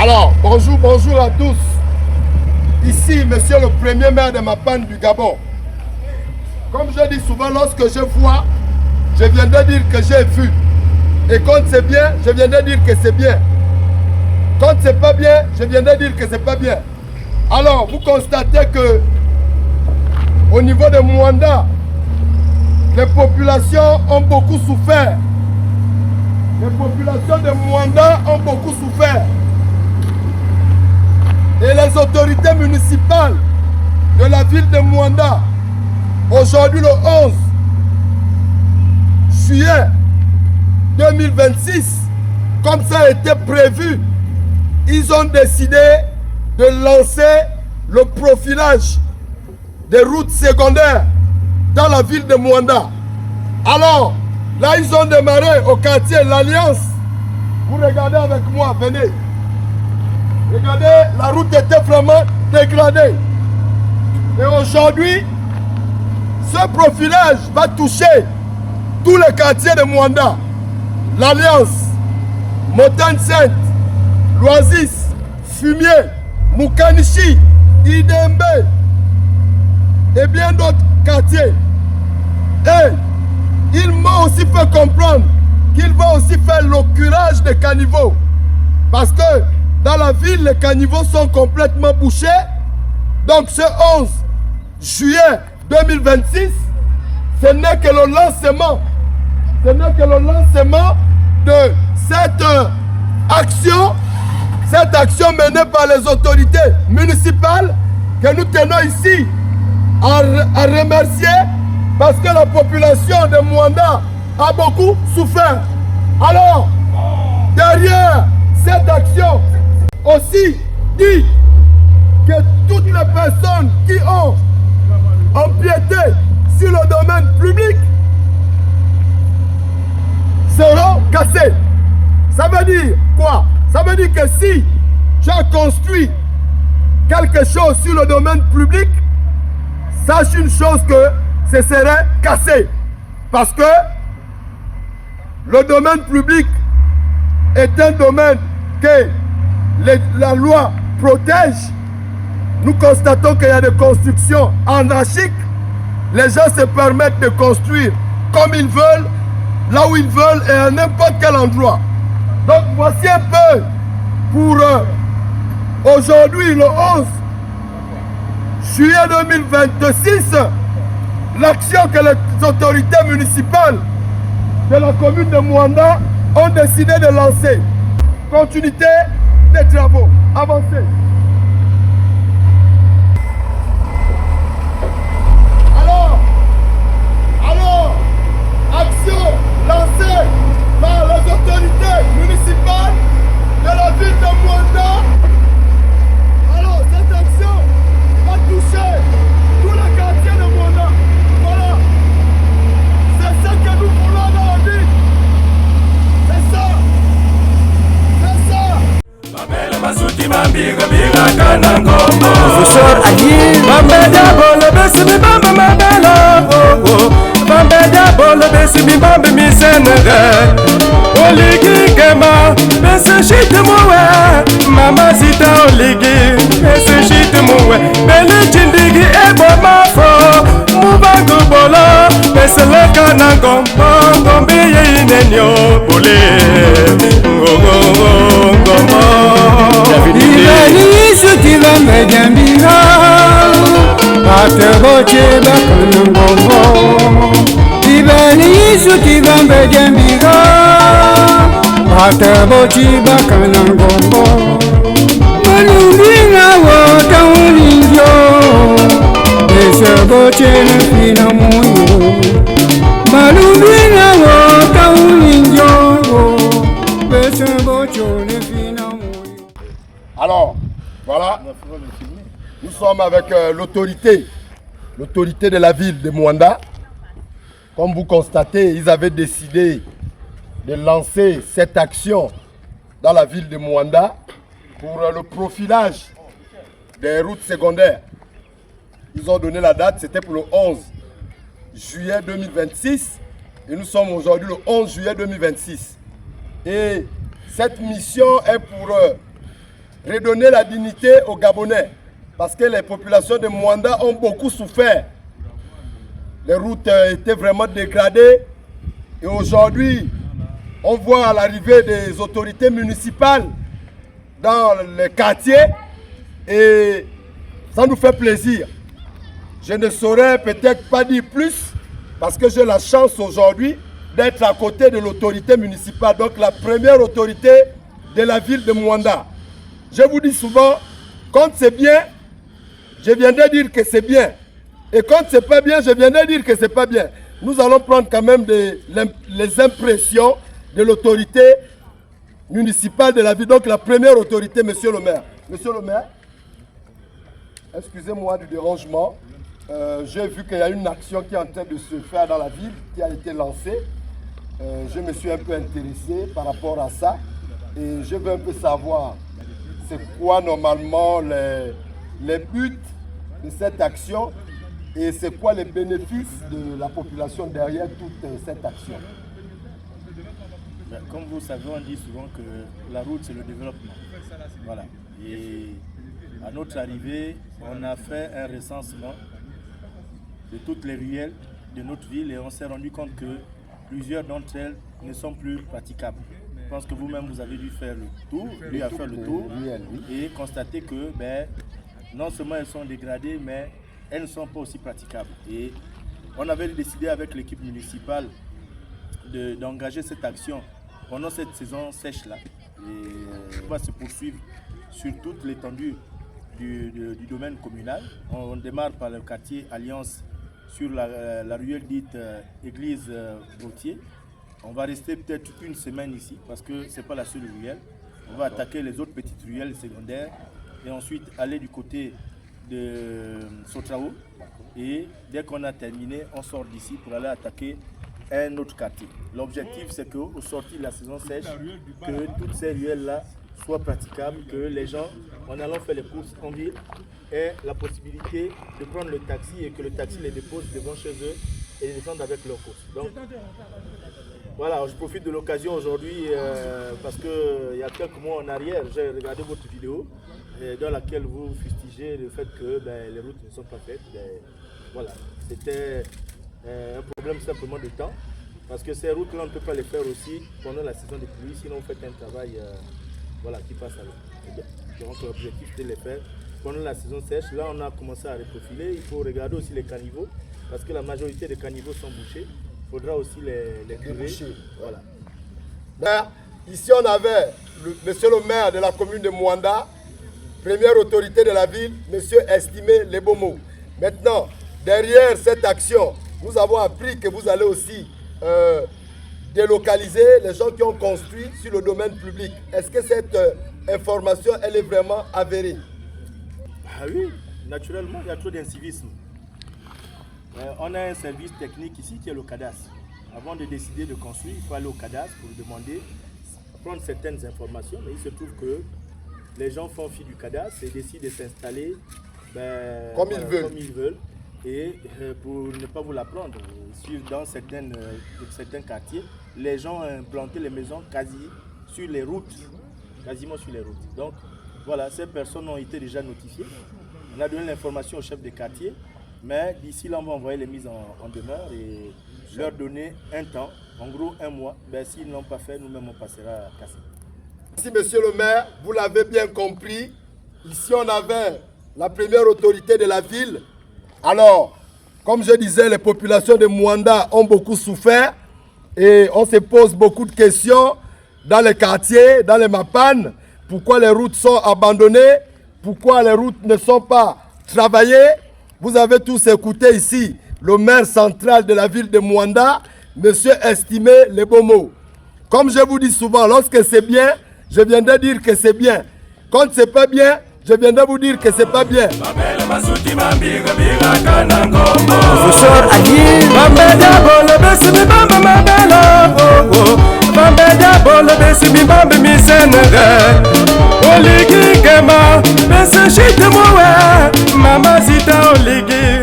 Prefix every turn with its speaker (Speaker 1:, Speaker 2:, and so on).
Speaker 1: Alors, bonjour à tous. Ici, monsieur le premier maire de Mapane du Gabon. Comme je dis souvent, lorsque je vois, je viens de dire que j'ai vu. Et quand c'est bien, je viens de dire que c'est bien. Quand c'est pas bien, je viens de dire que c'est pas bien. Alors, vous constatez que au niveau de Mwanda, les populations ont beaucoup souffert. Les populations de Mwanda ont beaucoup souffert. Et les autorités municipales de la ville de Mwanda, aujourd'hui le 11 juillet 2026, comme ça a été prévu, ils ont décidé de lancer le profilage des routes secondaires dans la ville de Mwanda. Alors, là ils ont démarré au quartier L'Alliance. Vous regardez avec moi, venez. Regardez, la route était vraiment dégradée. Et aujourd'hui, ce profilage va toucher tous les quartiers de Mwanda. L'Alliance, Montagne Sainte, L'Oasis, Fumier, Moukanichi, Idembe et bien d'autres quartiers. Et ils m'ont aussi fait comprendre qu'ils vont aussi faire le curage des caniveaux. Parce que dans la ville, les caniveaux sont complètement bouchés. Donc ce 11 juillet 2026, ce n'est que le lancement. Ce n'est que le lancement de cette action menée par les autorités municipales que nous tenons ici à remercier parce que la population de Mwanda a beaucoup souffert. Alors, derrière cette action, aussi dit que toutes les personnes qui ont empiété sur le domaine public seront cassées. Ça veut dire quoi? Ça veut dire que si tu as construit quelque chose sur le domaine public, sache une chose que ce serait cassé. Parce que le domaine public est un domaine que la loi protège. Nous constatons qu'il y a des constructions anarchiques. Les gens se permettent de construire comme ils veulent, là où ils veulent et à n'importe quel endroit. Donc voici un peu pour aujourd'hui le 11 juillet 2026, l'action que les autorités municipales de la commune de Mwanda ont décidé de lancer. Continuité des travaux. Avancez. Alors, action lancée par les autorités municipales de la ville de Mwanda. Alors, cette action va toucher tous les quartiers de Mwanda. Voilà. C'est ça que nous voulons dans la ville. C'est ça. C'est ça.
Speaker 2: Professeur Ali Bambeda bole besi mi bamba mabela Bambeda bole besi mi bamba mi senere Oligi gema besi shit muwe Mama sita oligi besi shit muwe Beli chindigi ebo mafo Mubangu bolo besi leka na gombo Gombi ye inenyo bole
Speaker 3: Ibani suti me jambira Pate boche bakanangombo Ibani suti me jambira Pate boche bakanangombo Malumbina wota ulinjo Ese boche na fina muyo Malumbina wota ulinjo Ese boche na fina muyo.
Speaker 1: Alors, voilà, nous sommes avec l'autorité de la ville de Mwanda. Comme vous constatez, ils avaient décidé de lancer cette action dans la ville de Mwanda pour le profilage des routes secondaires. Ils ont donné la date, c'était pour le 11 juillet 2026 et nous sommes aujourd'hui le 11 juillet 2026. Et cette mission est pour redonner la dignité aux Gabonais. Parce que les populations de Mwanda ont beaucoup souffert. Les routes étaient vraiment dégradées. Et aujourd'hui, on voit l'arrivée des autorités municipales dans les quartiers. Et ça nous fait plaisir. Je ne saurais peut-être pas dire plus parce que j'ai la chance aujourd'hui d'être à côté de l'autorité municipale, donc la première autorité de la ville de Mwanda. Je vous dis souvent, quand c'est bien, je viendrai dire que c'est bien. Et quand c'est pas bien, je viendrai dire que c'est pas bien. Nous allons prendre quand même les impressions de l'autorité municipale de la ville, donc la première autorité, monsieur le maire. Monsieur le maire, excusez-moi du dérangement. J'ai vu qu'il y a une action qui est en train de se faire dans la ville, qui a été lancée. Je me suis un peu intéressé par rapport à ça. Et je veux un peu savoir c'est quoi normalement les buts de cette action et c'est quoi les bénéfices de la population derrière toute cette action.
Speaker 4: Comme vous savez, on dit souvent que la route c'est le développement. Voilà. Et à notre arrivée, on a fait un recensement de toutes les ruelles de notre ville et on s'est rendu compte que plusieurs d'entre elles ne sont plus praticables. Je pense que vous-même vous avez dû faire le tour, lui a fait le tour et constater que non seulement elles sont dégradées, mais elles ne sont pas aussi praticables. Et on avait décidé avec l'équipe municipale d'engager cette action pendant cette saison sèche-là. Et on va se poursuivre sur toute l'étendue du domaine communal. On démarre par le quartier Alliance sur la ruelle dite Église Gauthier. On va rester peut-être une semaine ici parce que ce n'est pas la seule ruelle. On va attaquer les autres petites ruelles secondaires et ensuite aller du côté de Sotrao. Et dès qu'on a terminé, on sort d'ici pour aller attaquer un autre quartier. L'objectif, c'est qu'au sortir de la saison sèche, que toutes ces ruelles-là soient praticables, que les gens, en allant faire les courses en ville, aient la possibilité de prendre le taxi et que le taxi les dépose devant chez eux et les descendent avec leurs courses. Donc, voilà, je profite de l'occasion aujourd'hui parce qu'il y a quelques mois en arrière, j'ai regardé votre vidéo dans laquelle vous fustigez le fait que les routes ne sont pas faites. Voilà, c'était un problème simplement de temps parce que ces routes-là, on ne peut pas les faire aussi pendant la saison de pluie, sinon vous faites un travail qui passe à l'eau. Donc l'objectif c'est de les faire pendant la saison sèche. Là, on a commencé à reprofiler. Il faut regarder aussi les caniveaux parce que la majorité des caniveaux sont bouchés. Il faudra aussi les boucher. Voilà.
Speaker 1: Ici, on avait monsieur le maire de la commune de Mwanda, première autorité de la ville, monsieur Estimé Lebomo. Maintenant, derrière cette action, nous avons appris que vous allez aussi délocaliser les gens qui ont construit sur le domaine public. Est-ce que cette information, elle est vraiment avérée?
Speaker 4: Ah oui, naturellement, il y a trop d'incivisme. On a un service technique ici qui est le cadastre. Avant de décider de construire, il faut aller au cadastre pour demander, prendre certaines informations. Mais il se trouve que les gens font fi du cadastre et décident de s'installer
Speaker 1: comme ils veulent.
Speaker 4: Et pour ne pas vous l'apprendre, dans certains quartiers, les gens ont implanté les maisons quasiment sur les routes. Donc voilà, ces personnes ont été déjà notifiées. On a donné l'information au chef de quartier. Mais d'ici là, on va envoyer les mises en demeure et leur donner un temps, en gros 1 mois. S'ils ne l'ont pas fait, nous-mêmes on passera à casser.
Speaker 1: Merci monsieur le maire, vous l'avez bien compris. Ici on avait la première autorité de la ville. Alors, comme je disais, les populations de Mwanda ont beaucoup souffert et on se pose beaucoup de questions dans les quartiers, dans les mapanes. Pourquoi les routes sont abandonnées? Pourquoi les routes ne sont pas travaillées? Vous avez tous écouté ici le maire central de la ville de Mwanda, monsieur Estimé Lebomo. Comme je vous dis souvent, lorsque c'est bien, je viendrai dire que c'est bien. Quand c'est pas bien, je viendrai vous dire que c'est pas bien.
Speaker 2: Oligi Kema, Bese Shite Mowe, Mama Zita Oligi.